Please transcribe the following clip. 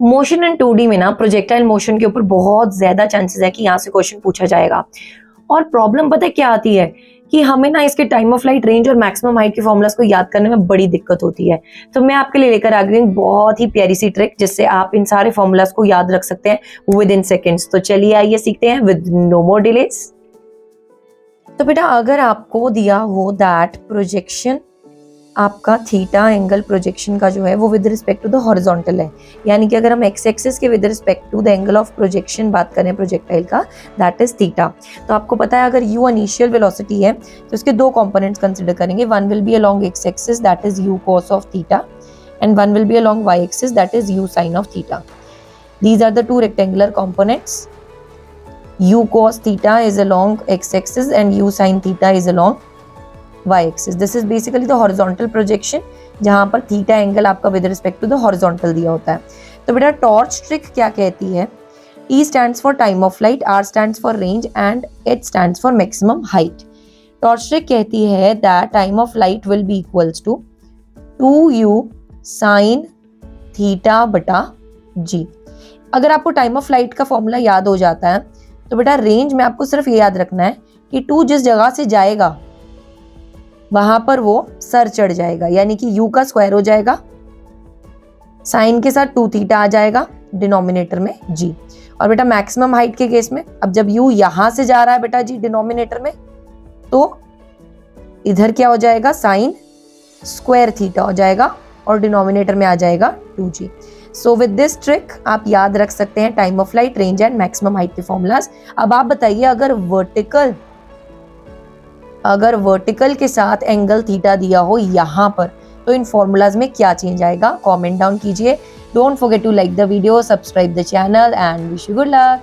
Motion and 2D में ना projectile motion के ऊपर बहुत ज्यादा चांसेस है कि यहाँ से क्वेश्चन पूछा जाएगा। और प्रॉब्लम पता है क्या आती है कि हमें ना इसके टाइम ऑफ फ्लाइट, रेंज और मैक्सिमम हाइट के फॉर्मूलाज को याद करने में बड़ी दिक्कत होती है। तो मैं आपके लिए लेकर आ गई हूँ बहुत ही प्यारी सी ट्रिक जिससे आप इन सारे फॉर्मूलाज को याद रख सकते हैं विद इन सेकेंड्स। तो चलिए आइए सीखते हैं विद नो मोर डिलेस। तो बेटा अगर आपको दिया हो दैट प्रोजेक्शन आपका थीटा एंगल प्रोजेक्शन का जो है वो with respect to the horizontal है, यानी कि अगर हम एक्स एक्सिस के with respect to the angle of projection बात करें प्रोजेक्टाइल का, दैट इज थीटा। तो आपको पता है अगर u इनिशियल वेलोसिटी है तो इसके दो कंपोनेंट्स कंसीडर करेंगे। One will be along X axis that is u cos of theta and one will be along y axis that is u sin of theta. These are the two rectangular components. u cos theta is along x axis and u sin theta is along y axis. This is basically the horizontal projection जहाँ पर theta angle आपका with respect to the horizontal दिया होता है। तो बेटा torch trick क्या कहती है? E stands for time of flight, R stands for range and H stands for maximum height. Torch trick कहती है that time of flight will be equals to 2u sin theta बटा g। अगर आपको time of flight का formula याद हो जाता है तो बेटा रेंज में आपको सिर्फ ये याद रखना है कि 2 जिस जगह से जाएगा वहां पर वो सर चढ़ जाएगा, यानी कि u का स्क्वायर हो जाएगा, साइन के साथ 2 थीटा आ जाएगा, डिनोमिनेटर में g। और बेटा मैक्सिमम हाइट के केस में अब जब u यहां से जा रहा है बेटा जी डिनोमिनेटर में, तो इधर क्या हो जाएगा, साइन स्क्वायर थीटा हो जाएगा और डिनोमिनेटर में आ जाएगा 2g। So with this trick आप याद रख सकते हैं time of flight, range and maximum height के फॉर्मूलाज। अब आप बताइए अगर वर्टिकल के साथ एंगल थीटा दिया हो यहाँ पर तो इन फॉर्मूलाज में क्या चेंज आएगा? कमेंट डाउन कीजिए। Don't forget to like the video, subscribe the channel and wish you good luck.